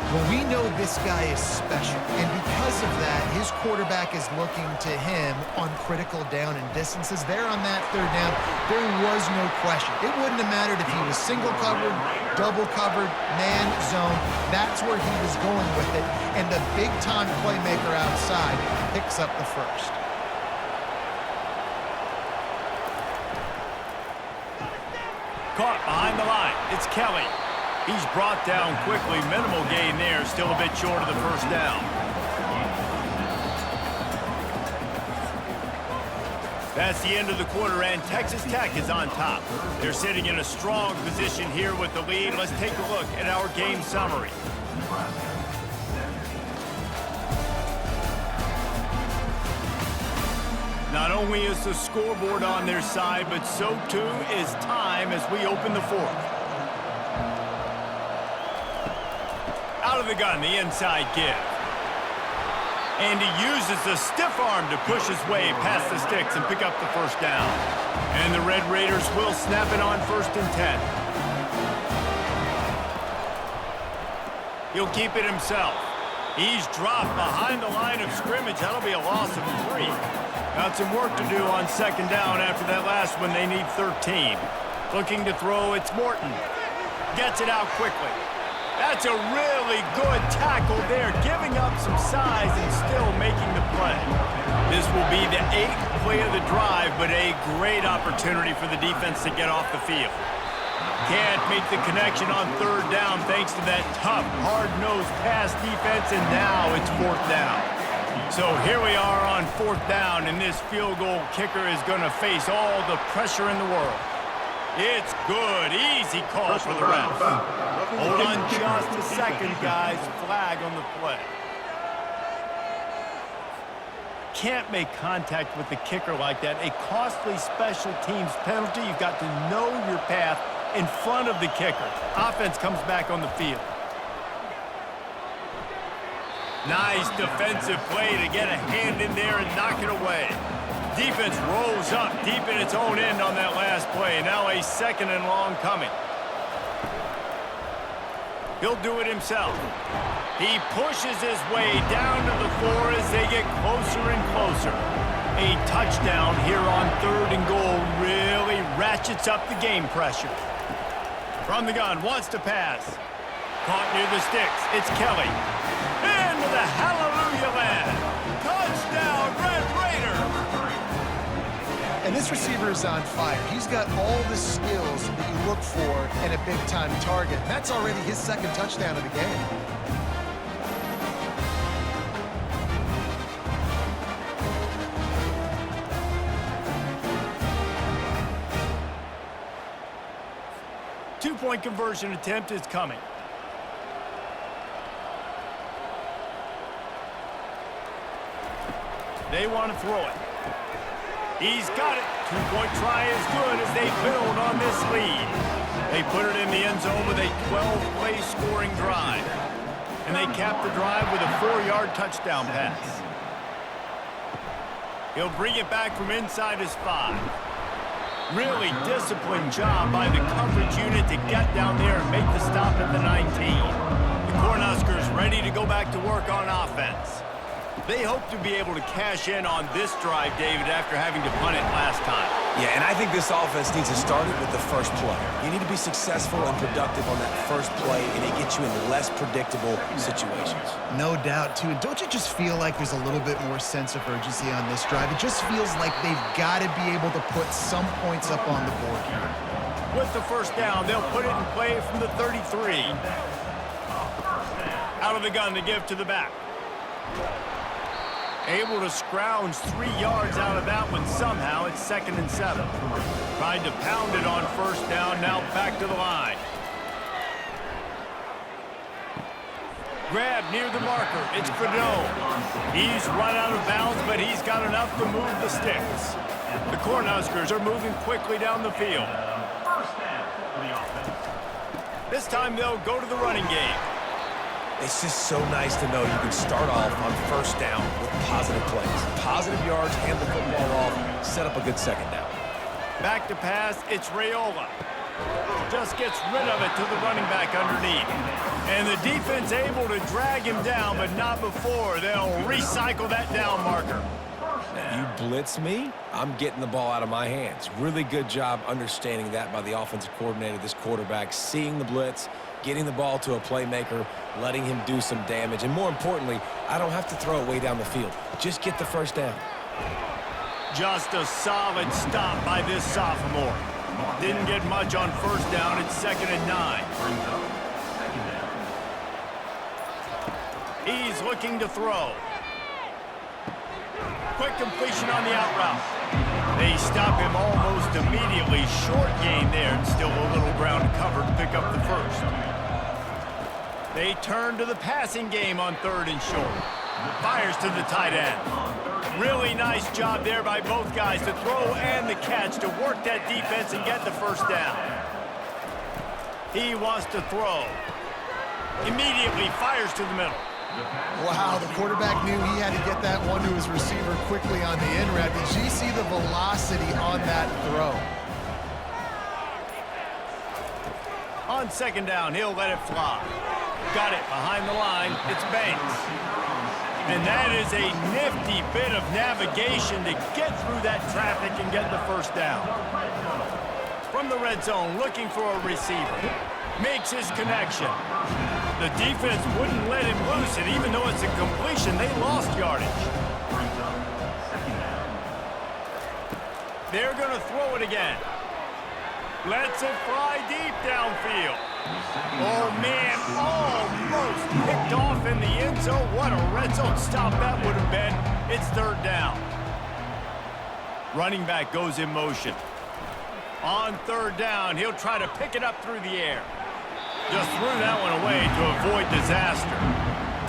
Well, we know this guy is special, and because of that, his quarterback is looking to him on critical down and distances. There on that third down, there was no question. It wouldn't have mattered if he was single covered, double covered, man, zone. That's where he was going with it, and the big-time playmaker outside picks up the first. Caught behind the line. It's Kelly. He's brought down quickly. Minimal gain there. Still a bit short of the first down. That's the end of the quarter, and Texas Tech is on top. They're sitting in a strong position here with the lead. Let's take a look at our game summary. Not only is the scoreboard on their side, but so too is time as we open the fourth. Out of the gun, the inside give. And he uses the stiff arm to push his way past the sticks and pick up the first down. And the Red Raiders will snap it on 1st and 10. He'll keep it himself. He's dropped behind the line of scrimmage. That'll be a loss of 3. Got some work to do on 2nd down after that last one. They need 13. Looking to throw, it's Morton. Gets it out quickly. That's a really good tackle there, giving up some size and still making the play. This will be the 8th play of the drive, but a great opportunity for the defense to get off the field. Can't make the connection on 3rd down thanks to that tough, hard-nosed pass defense, and now it's 4th down. So here we are on 4th down, and this field goal kicker is going to face all the pressure in the world. It's good. Easy call for the ref. Hold on just a second, guys. Flag on the play. Can't make contact with the kicker like that. A costly special teams penalty. You've got to know your path in front of the kicker. Offense comes back on the field. Nice defensive play to get a hand in there and knock it away. Defense rolls up deep in its own end on that last play. Now a 2nd and long coming. He'll do it himself. He pushes his way down to the 4 as they get closer and closer. A touchdown here on 3rd and goal really ratchets up the game pressure. From the gun, wants to pass. Caught near the sticks. It's Kelly. Into the hallelujah land. Touchdown, Red Raiders! And this receiver is on fire. He's got all the skills that you look for in a big-time target. And that's already his 2nd touchdown of the game. Two-point conversion attempt is coming. They want to throw it. He's got it. 2-point try is good as they build on this lead. They put it in the end zone with a 12-play scoring drive. And they cap the drive with a 4-yard touchdown pass. He'll bring it back from inside his 5. Really disciplined job by the coverage unit to get down there and make the stop at the 19. The Cornhuskers ready to go back to work on offense. They hope to be able to cash in on this drive, David, after having to punt it last time. Yeah, and I think this offense needs to start it with the first play. You need to be successful and productive on that first play, and it gets you in less predictable situations. No doubt, too. And don't you just feel like there's a little bit more sense of urgency on this drive? It just feels like they've got to be able to put some points up on the board here. With the first down, they'll put it in play from the 33. Out of the gun to give to the back. Able to scrounge 3 yards out of that one somehow. It's 2nd and 7. Tried to pound it on 1st down, now back to the line. Grab near the marker. It's Fredone. He's run out of bounds, but he's got enough to move the sticks. The Cornhuskers are moving quickly down the field. This time they'll go to the running game. It's just so nice to know you can start off on 1st down with positive plays. Positive yards, hand the football off, set up a good 2nd down. Back to pass, it's Raiola. Just gets rid of it to the running back underneath. And the defense able to drag him down, but not before. They'll recycle that down marker. You blitz me, I'm getting the ball out of my hands. Really good job understanding that by the offensive coordinator, this quarterback, seeing the blitz, getting the ball to a playmaker, letting him do some damage. And more importantly, I don't have to throw it way down the field. Just get the 1st down. Just a solid stop by this sophomore. Didn't get much on 1st down. It's 2nd and 9. He's looking to throw. Quick completion on the out route. They stop him almost immediately. Short gain there, and still a little ground to cover to pick up the first. They turn to the passing game on 3rd and short. Fires to the tight end. Really nice job there by both guys to throw and the catch to work that defense and get the first down. He wants to throw. Immediately fires to the middle. Wow, the quarterback knew he had to get that one to his receiver quickly on the in route. Did you see the velocity on that throw? On 2nd down, he'll let it fly. Got it behind the line. It's Banks. And that is a nifty bit of navigation to get through that traffic and get the first down. From the red zone, looking for a receiver. Makes his connection. The defense wouldn't let him loose, and even though it's a completion, they lost yardage. They're going to throw it again. Lets it fly deep downfield. Oh, man, almost picked off in the end zone. What a red zone stop that would have been. It's 3rd down. Running back goes in motion. On 3rd down, he'll try to pick it up through the air. Just threw that one away to avoid disaster.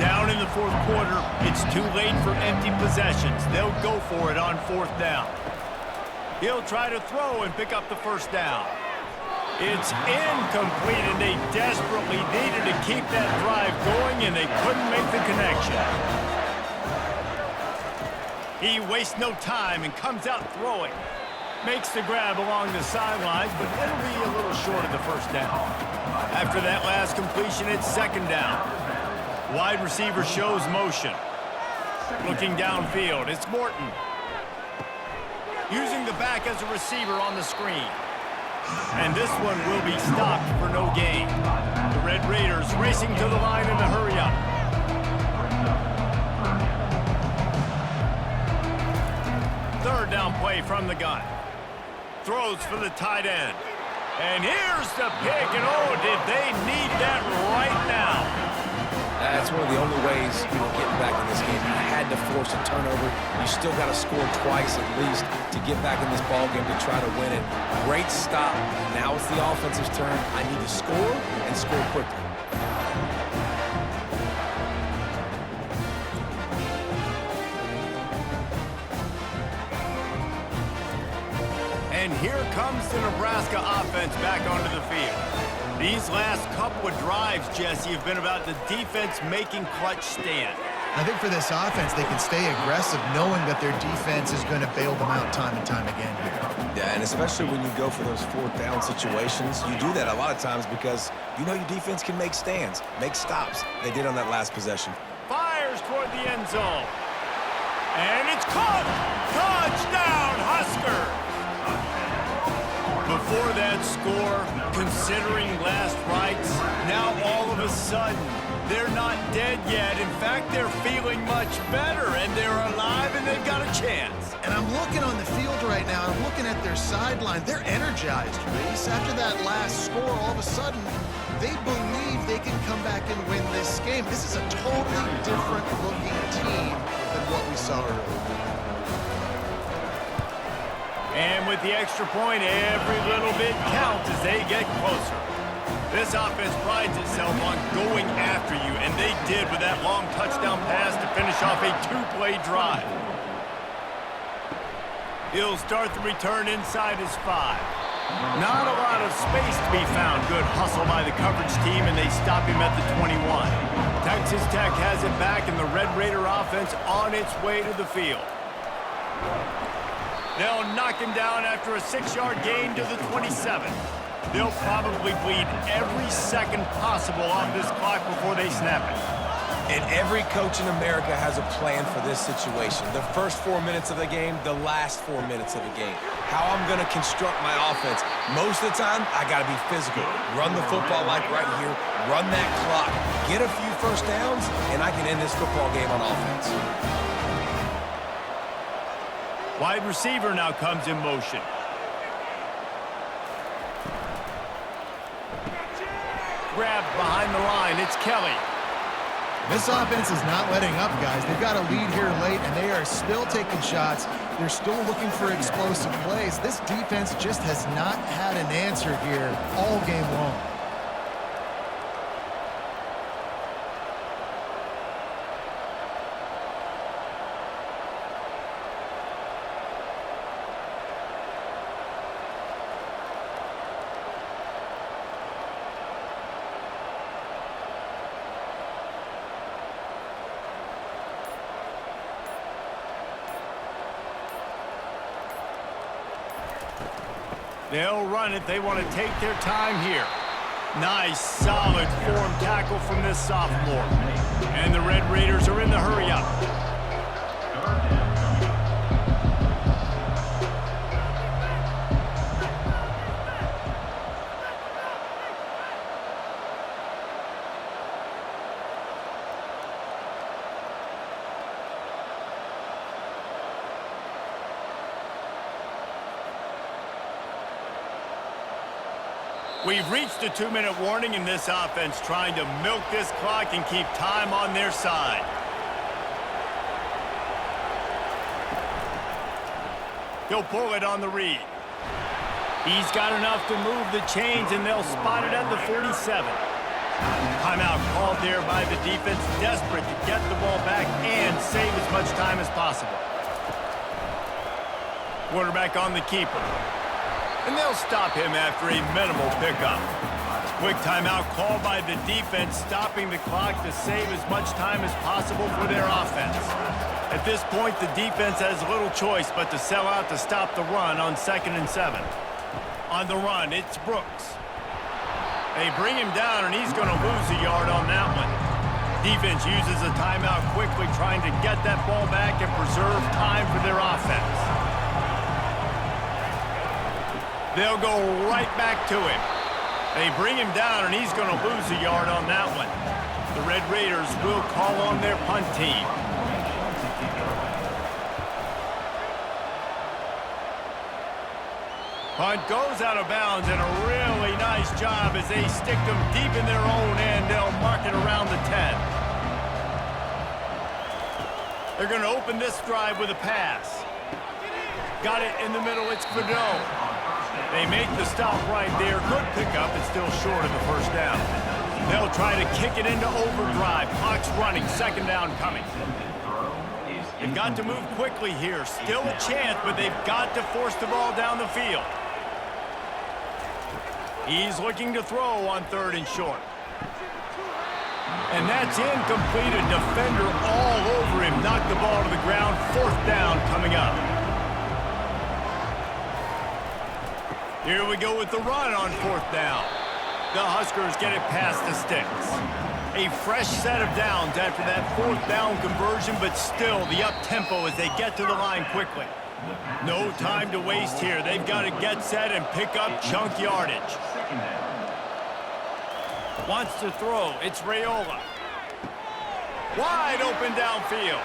Down in the 4th quarter, it's too late for empty possessions. They'll go for it on 4th down. He'll try to throw and pick up the first down. It's incomplete, and they desperately needed to keep that drive going, and they couldn't make the connection. He wastes no time and comes out throwing. Makes the grab along the sidelines, but it'll be a little short of the first down. After that last completion, it's 2nd down. Wide receiver shows motion. Looking downfield, it's Morton. Using the back as a receiver on the screen. And this one will be stopped for no gain. The Red Raiders racing to the line in a hurry-up. Third down play from the gun. Throws for the tight end. And here's the pick, and oh, did they need that right now. That's one of the only ways you were getting back in this game. You had to force a turnover. You still got to score twice at least to get back in this ball game to try to win it. Great stop. Now it's the offensive's turn. I need to score and score quickly. And here comes the Nebraska offense back onto the field. These last couple of drives, Jesse, have been about the defense making clutch stand. I think for this offense, they can stay aggressive knowing that their defense is going to bail them out time and time again here. Yeah, and especially when you go for those 4th down situations, you do that a lot of times because you know your defense can make stands, make stops. They did on that last possession. Fires toward the end zone. And it's caught! Touchdown, Huskers! Before that score, considering last rites, now all of a sudden, they're not dead yet. In fact, they're feeling much better, and they're alive, and they've got a chance. And I'm looking on the field right now, and I'm looking at their sideline. They're energized, Reese. After that last score, all of a sudden, they believe they can come back and win this game. This is a totally different-looking team than what we saw earlier. And with the extra point, every little bit counts as they get closer. This offense prides itself on going after you, and they did with that long touchdown pass to finish off a 2-play drive. He'll start the return inside his 5. Not a lot of space to be found. Good hustle by the coverage team, and they stop him at the 21. Texas Tech has it back, and the Red Raider offense on its way to the field. They'll knock him down after a 6-yard gain to the 27. They'll probably bleed every second possible off this clock before they snap it. And every coach in America has a plan for this situation. The first 4 minutes of the game, the last 4 minutes of the game. How I'm going to construct my offense. Most of the time, I got to be physical. Run the football like right here. Run that clock. Get a few first downs, and I can end this football game on offense. Wide receiver now comes in motion. Grabbed behind the line. It's Kelly. This offense is not letting up, guys. They've got a lead here late, and they are still taking shots. They're still looking for explosive plays. This defense just has not had an answer here all game long. They'll run it. They want to take their time here. Nice, solid form tackle from this sophomore. And the Red Raiders are in the hurry-up. We've reached a 2-minute warning in this offense, trying to milk this clock and keep time on their side. He'll pull it on the read. He's got enough to move the chains, and they'll spot it at the 47. Timeout called there by the defense, desperate to get the ball back and save as much time as possible. Quarterback on the keeper. And they'll stop him after a minimal pickup. Quick timeout called by the defense, stopping the clock to save as much time as possible for their offense. At this point, the defense has little choice but to sell out to stop the run on 2nd and 7. On the run, it's Brooks. They bring him down, and he's going to lose a yard on that one. Defense uses a timeout quickly, trying to get that ball back and preserve time for their offense. They'll go right back to him. They bring him down, and he's going to lose a yard on that one. The Red Raiders will call on their punt team. Punt goes out of bounds, and a really nice job as they stick them deep in their own end. They'll mark it around the 10. They're going to open this drive with a pass. Got it in the middle. It's Fedot. They make the stop right there. Good pickup. It's still short of the first down. They'll try to kick it into overdrive. Clock's running. 2nd down coming. They've got to move quickly here. Still a chance, but they've got to force the ball down the field. He's looking to throw on 3rd and short. And that's incomplete. A defender all over him. Knocked the ball to the ground. 4th down coming up. Here we go with the run on 4th down. The Huskers get it past the sticks. A fresh set of downs after that 4th down conversion, but still the up-tempo as they get to the line quickly. No time to waste here. They've got to get set and pick up chunk yardage. Wants to throw. It's Raiola. Wide open downfield.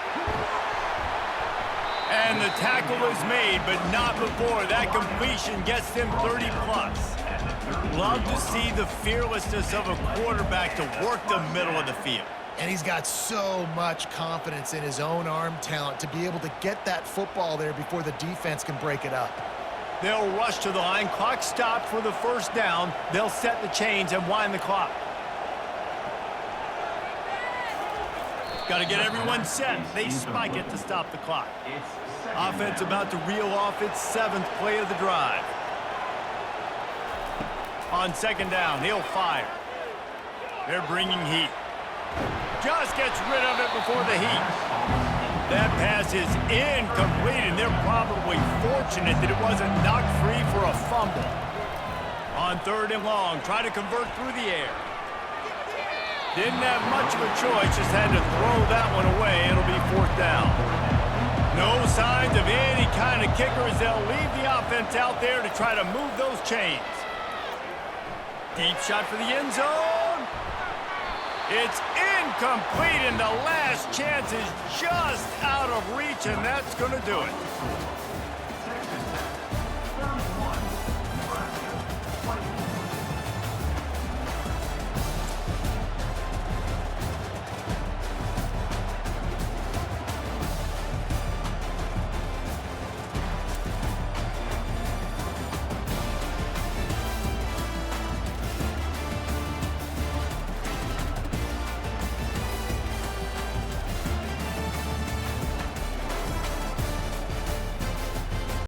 And the tackle is made, but not before that completion gets them 30-plus. Love to see the fearlessness of a quarterback to work the middle of the field. And he's got so much confidence in his own arm talent to be able to get that football there before the defense can break it up. They'll rush to the line. Clock stopped for the 1st down. They'll set the chains and wind the clock. Got to get everyone set. They spike it to stop the clock. Offense about to reel off its 7th play of the drive. On 2nd down, he'll fire. They're bringing heat. Just gets rid of it before the heat. That pass is incomplete, and they're probably fortunate that it wasn't knocked free for a fumble. On 3rd and long, try to convert through the air. Didn't have much of a choice, just had to throw that one away. It'll be 4th down. No signs of any kind of kickers. They'll leave the offense out there to try to move those chains. Deep shot for the end zone. It's incomplete, and the last chance is just out of reach, and that's going to do it.